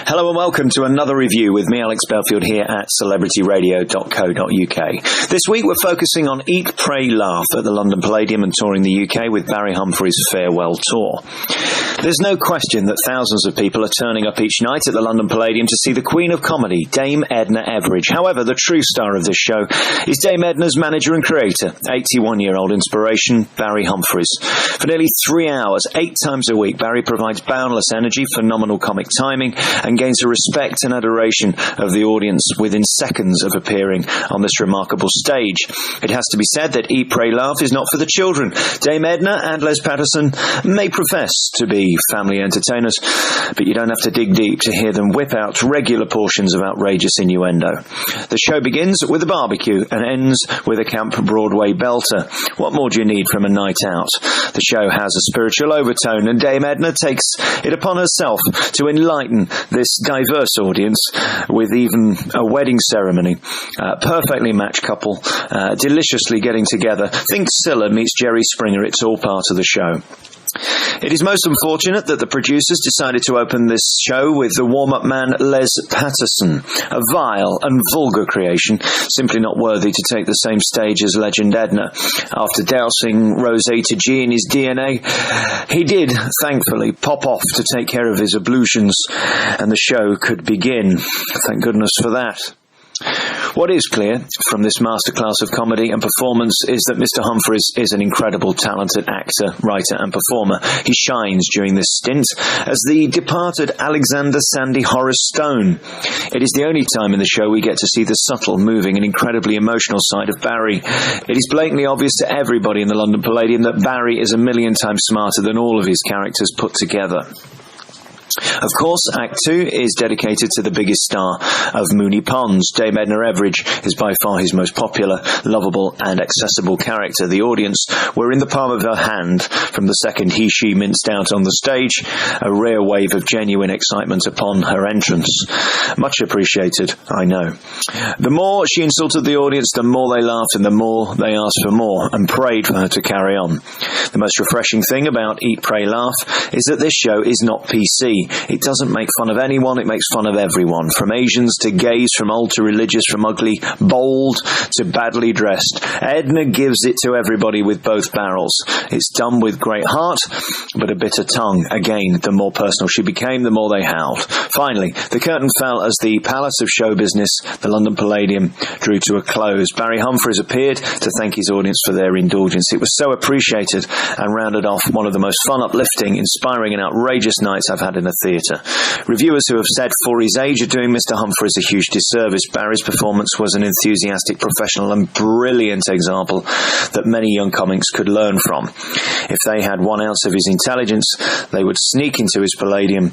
Hello and welcome to another review with me, Alex Belfield, here at celebrityradio.co.uk. This week we're focusing on Eat, Pray, Laugh at the London Palladium and touring the UK with Barry Humphries' farewell tour. There's no question that thousands of people are turning up each night at the London Palladium to see the Queen of Comedy, Dame Edna Everage. However, the true star of this show is Dame Edna's manager and creator, 81-year-old inspiration, Barry Humphries. For nearly 3 hours, 8 times a week, Barry provides boundless energy, phenomenal comic timing, and gains the respect and adoration of the audience within seconds of appearing on this remarkable stage. It has to be said that Eat, Pray, Laugh is not for the children. Dame Edna and Patterson may profess to be family entertainers, but you don't have to dig deep to hear them whip out regular portions of outrageous innuendo. The show begins with a barbecue and ends with a Camp Broadway belter. What more do you need from a night out? The show has a spiritual overtone, and Dame Edna takes it upon herself to enlighten this diverse audience with even a wedding ceremony. Perfectly matched couple, deliciously getting together. Think Scylla meets Jerry Springer. It's all part of the show. It is most unfortunate that the producers decided to open this show with the warm-up man Patterson, a vile and vulgar creation, simply not worthy to take the same stage as legend Edna. After dousing Rose A to G in his DNA, he did, thankfully, pop off to take care of his ablutions, and the show could begin. Thank goodness for that. What is clear from this masterclass of comedy and performance is that Mr. Humphries is an incredible talented actor, writer and performer. He shines during this stint as the departed Alexander Sandy Horace Stone. It is the only time in the show we get to see the subtle, moving and incredibly emotional side of Barry. It is blatantly obvious to everybody in the London Palladium that Barry is a million times smarter than all of his characters put together. Of course, Act 2 is dedicated to the biggest star of Mooney Ponds. Dame Edna Everage is by far his most popular, lovable and accessible character. The audience were in the palm of her hand from the second she minced out on the stage, a rare wave of genuine excitement upon her entrance. Much appreciated, I know. The more she insulted the audience, the more they laughed and the more they asked for more and prayed for her to carry on. The most refreshing thing about Eat, Pray, Laugh is that this show is not PC. It doesn't make fun of anyone, it makes fun of everyone. From Asians to gays, from old to religious, from ugly, bold to badly dressed. Edna gives it to everybody with both barrels. It's done with great heart, but a bitter tongue. Again, the more personal she became, the more they howled. Finally, the curtain fell as the palace of show business, the London Palladium, drew to a close. Barry Humphries appeared to thank his audience for their indulgence. It was so appreciated and rounded off one of the most fun, uplifting, inspiring and outrageous nights I've had in a theatre. Reviewers who have said for his age are doing Mr. Humphries a huge disservice. Barry's performance was an enthusiastic, professional and brilliant example that many young comics could learn from. If they had 1 ounce of his intelligence, they would sneak into his Palladium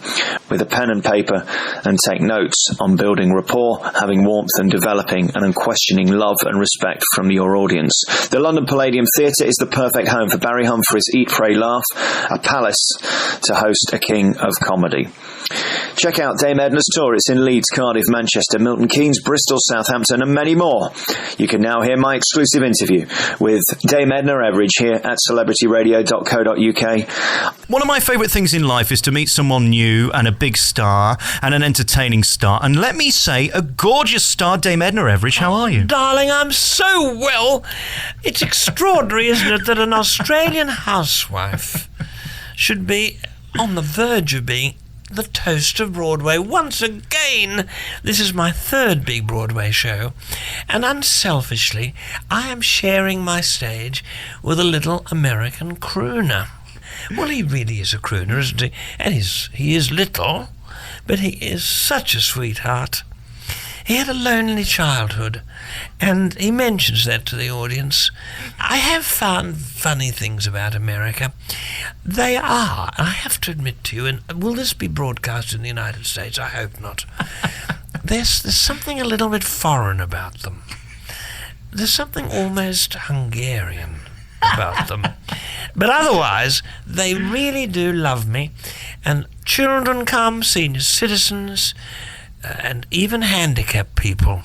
with a pen and paper and take notes on building rapport, having warmth and developing an unquestioning love and respect from your audience. The London Palladium Theatre is the perfect home for Barry Humphries' Eat, Pray, Laugh, a palace to host a king of comedy. Check out Dame Edna's tour. It's in Leeds, Cardiff, Manchester, Milton Keynes, Bristol, Southampton and many more. You can now hear my exclusive interview with Dame Edna Everage here at celebrityradio.co.uk. One of my favourite things in life is to meet someone new and a big star and an entertaining star. And let me say, a gorgeous star, Dame Edna Everage. How are you? Darling, I'm so well. It's extraordinary, isn't it, that an Australian housewife should be on the verge of being the toast of Broadway once again. This is my third big Broadway show, and unselfishly, I am sharing my stage with a little American crooner. Well, he really is a crooner, isn't he? And he is little, but he is such a sweetheart. He had a lonely childhood, and he mentions that to the audience. I have found funny things about America. They are, I have to admit to you, and will this be broadcast in the United States? I hope not. There's something a little bit foreign about them. There's something almost Hungarian about them. But otherwise, they really do love me. And children come, senior citizens, and even handicapped people,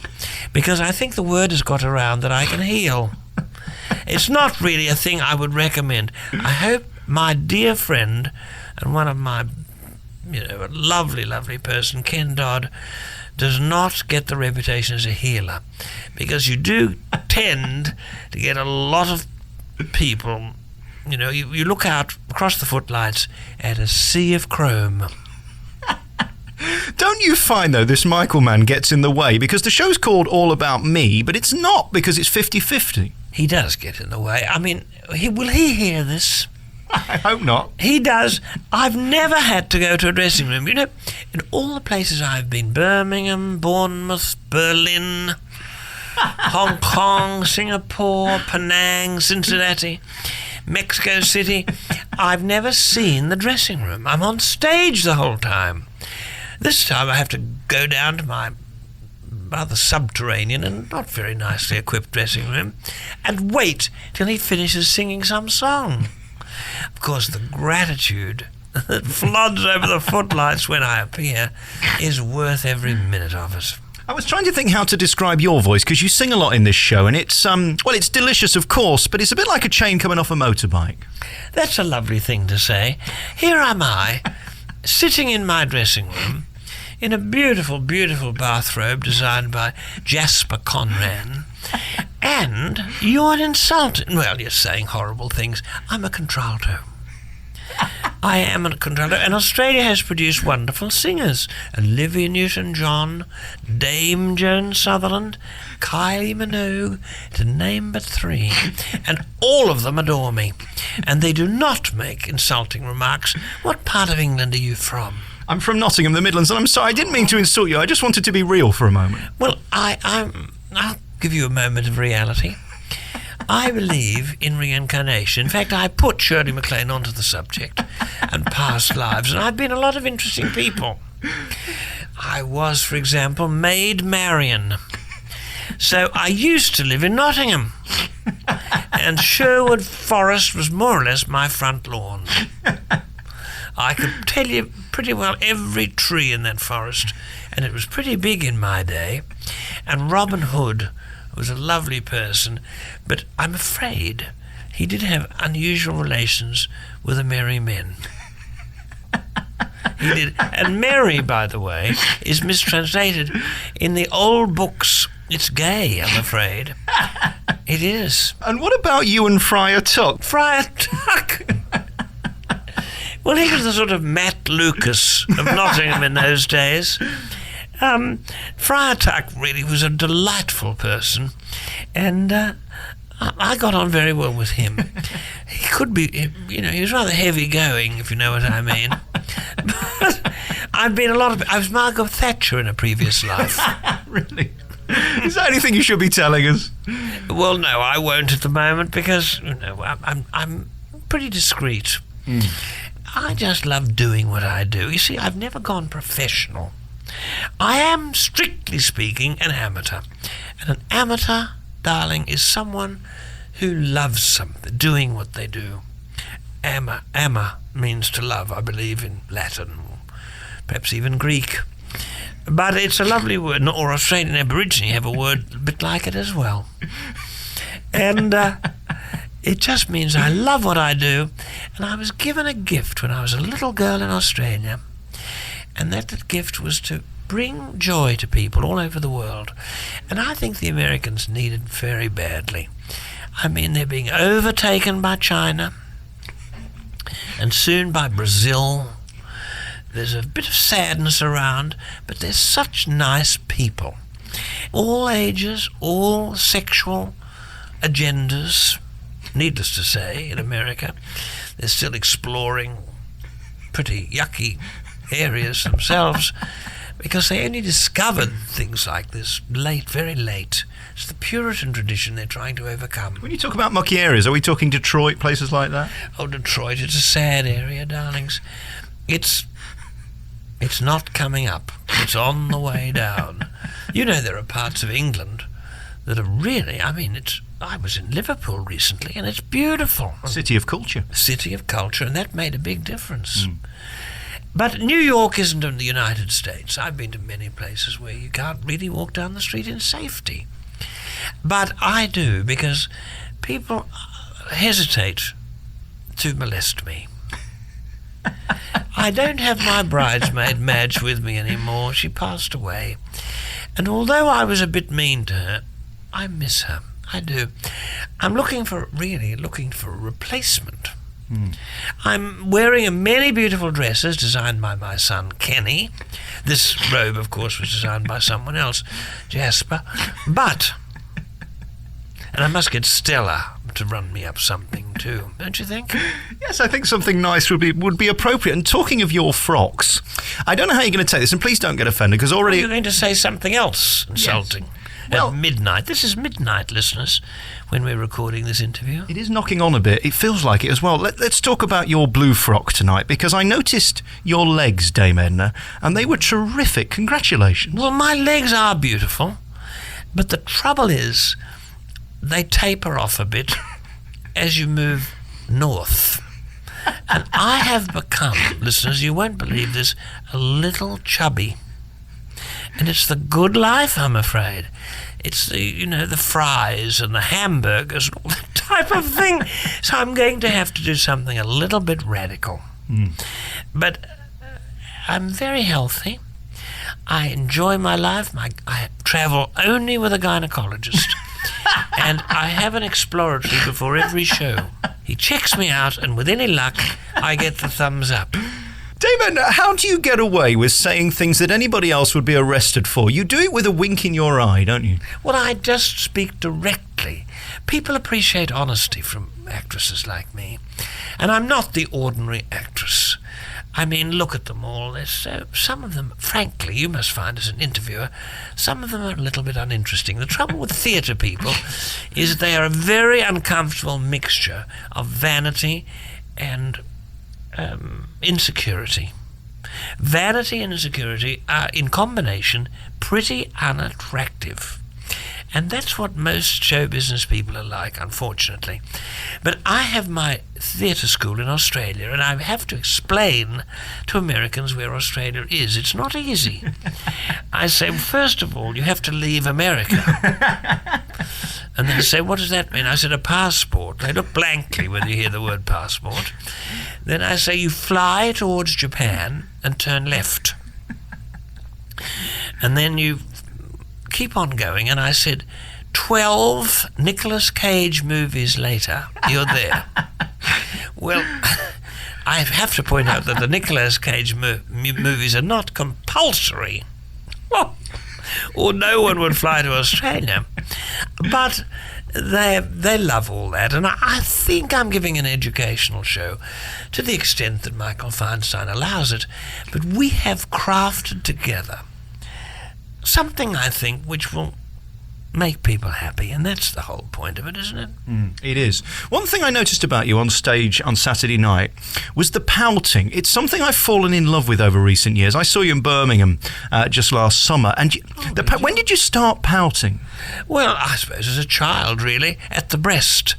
because I think the word has got around that I can heal. It's not really a thing I would recommend. I hope my dear friend and one of my a lovely, lovely person, Ken Dodd, does not get the reputation as a healer, because you do tend to get a lot of people, you look out across the footlights at a sea of chrome. Don't you find, though, this Michael man gets in the way? Because the show's called All About Me, but it's not, because it's 50-50. He does get in the way. I mean, will he hear this? I hope not. He does. I've never had to go to a dressing room. In all the places I've been, Birmingham, Bournemouth, Berlin, Hong Kong, Singapore, Penang, Cincinnati, Mexico City, I've never seen the dressing room. I'm on stage the whole time. This time I have to go down to my rather subterranean and not very nicely equipped dressing room and wait till he finishes singing some song. Of course, the gratitude that floods over the footlights when I appear is worth every minute of it. I was trying to think how to describe your voice, because you sing a lot in this show, and it's it's delicious, of course, but it's a bit like a chain coming off a motorbike. That's a lovely thing to say. Here am I, sitting in my dressing room, in a beautiful, beautiful bathrobe designed by Jasper Conran, and you're insulting. Well, you're saying horrible things. I'm a contralto. I am a contralto, and Australia has produced wonderful singers. Olivia Newton-John, Dame Joan Sutherland, Kylie Minogue, to name but three. And all of them adore me. And they do not make insulting remarks. What part of England are you from? I'm from Nottingham, the Midlands, and I'm sorry, I didn't mean to insult you. I just wanted to be real for a moment. Well, I'll give you a moment of reality. I believe in reincarnation. In fact, I put Shirley MacLaine onto the subject and past lives, and I've been a lot of interesting people. I was, for example, Maid Marian. So I used to live in Nottingham, and Sherwood Forest was more or less my front lawn. I could tell you pretty well every tree in that forest, and it was pretty big in my day. And Robin Hood was a lovely person, but I'm afraid he did have unusual relations with the merry men. He did. And merry, by the way, is mistranslated in the old books. It's gay, I'm afraid. It is. And what about you and Friar Tuck? Friar Tuck! Well, he was the sort of Matt Lucas of Nottingham in those days. Friar Tuck really was a delightful person, and I got on very well with him. He could be, he was rather heavy going, if you know what I mean. But I was Margaret Thatcher in a previous life. Really? Is that anything you should be telling us? Well, no, I won't at the moment, because I'm pretty discreet. I just love doing what I do. You see, I've never gone professional. I am, strictly speaking, an amateur. And an amateur, darling, is someone who loves something, doing what they do. Ama means to love, I believe, in Latin, or perhaps even Greek. But it's a lovely word, or Australian Aborigine have a word a bit like it as well. And it just means I love what I do. And I was given a gift when I was a little girl in Australia. And that gift was to bring joy to people all over the world. And I think the Americans need it very badly. I mean, they're being overtaken by China and soon by Brazil. There's a bit of sadness around, but they're such nice people. All ages, all sexual agendas. Needless to say, in America, they're still exploring pretty yucky areas themselves, because they only discovered things like this late, very late. It's the Puritan tradition they're trying to overcome. When you talk about mucky areas, are we talking Detroit, places like that? Oh, Detroit, it's a sad area, darlings. It's not coming up. It's on the way down. There are parts of England that are really, I was in Liverpool recently, and it's beautiful. City of culture. City of culture, and that made a big difference. But New York isn't in the United States. I've been to many places where you can't really walk down the street in safety. But I do, because people hesitate to molest me. I don't have my bridesmaid Madge with me anymore. She passed away. And although I was a bit mean to her, I miss her. I do. I'm really looking for a replacement. I'm wearing many beautiful dresses designed by my son Kenny. This robe, of course, was designed by someone else, Jasper. And I must get Stella to run me up something too, don't you think? Yes, I think something nice would be appropriate. And talking of your frocks, I don't know how you're going to take this, and please don't get offended, because already... You're going to say something else insulting. Yes. Well, at midnight. This is midnight, listeners, when we're recording this interview. It is knocking on a bit. It feels like it as well. Let's talk about your blue frock tonight, because I noticed your legs, Dame Edna, and they were terrific. Congratulations. Well, my legs are beautiful, but the trouble is they taper off a bit as you move north. And I have become, listeners, you won't believe this, a little chubby. And it's the good life, I'm afraid. It's the fries and the hamburgers and all that type of thing. So I'm going to have to do something a little bit radical. But I'm very healthy. I enjoy my life. I travel only with a gynecologist. And I have an exploratory before every show. He checks me out, and with any luck, I get the thumbs up. Dame Edna, how do you get away with saying things that anybody else would be arrested for? You do it with a wink in your eye, don't you? Well, I just speak directly. People appreciate honesty from actresses like me. And I'm not the ordinary actress. I mean, look at them all. Some of them, frankly, you must find as an interviewer, some of them are a little bit uninteresting. The trouble with theatre people is they are a very uncomfortable mixture of vanity and insecurity. Vanity and insecurity are, in combination, pretty unattractive. And that's what most show business people are like, unfortunately. But I have my theatre school in Australia, and I have to explain to Americans where Australia is. It's not easy. I say, first of all, you have to leave America. And they say, what does that mean? I said, a passport. They look blankly when you hear the word passport. Then I say, you fly towards Japan and turn left. And then you keep on going. And I said, 12 Nicolas Cage movies later, you're there. Well, I have to point out that the Nicolas Cage movies are not compulsory. Or no one would fly to Australia. But they love all that, and I think I'm giving an educational show to the extent that Michael Feinstein allows it. But we have crafted together something, I think, which will make people happy, and that's the whole point of it, isn't it? It is. One thing I noticed about you on stage on Saturday night was the pouting. It's something I've fallen in love with over recent years. I saw you in Birmingham just last summer, and when did you start pouting? Well, I suppose as a child, really, at the breast.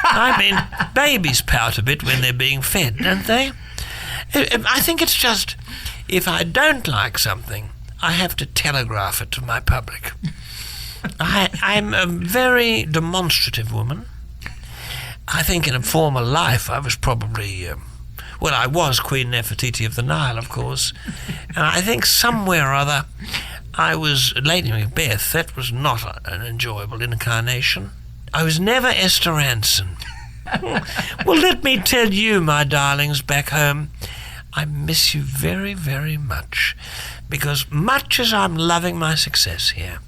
I mean, babies pout a bit when they're being fed, don't they? I think it's just, if I don't like something, I have to telegraph it to my public. I'm a very demonstrative woman. I think in a former life I was probably, I was Queen Nefertiti of the Nile, of course. And I think somewhere or other I was Lady Macbeth. That was not an enjoyable incarnation. I was never Esther Ranson. Well, let me tell you, my darlings back home, I miss you very, very much. Because much as I'm loving my success here,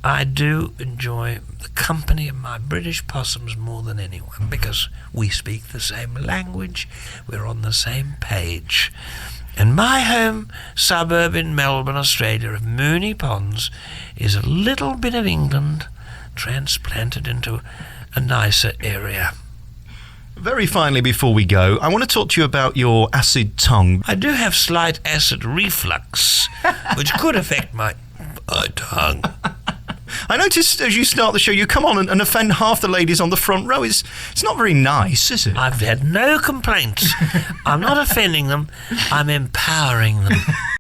I do enjoy the company of my British possums more than anyone, because we speak the same language, we're on the same page. And my home suburb in Melbourne, Australia, of Moonee Ponds, is a little bit of England transplanted into a nicer area. Very finally, before we go, I want to talk to you about your acid tongue. I do have slight acid reflux, which could affect my tongue. I noticed as you start the show, you come on and offend half the ladies on the front row. It's not very nice, is it? I've had no complaints. I'm not offending them. I'm empowering them.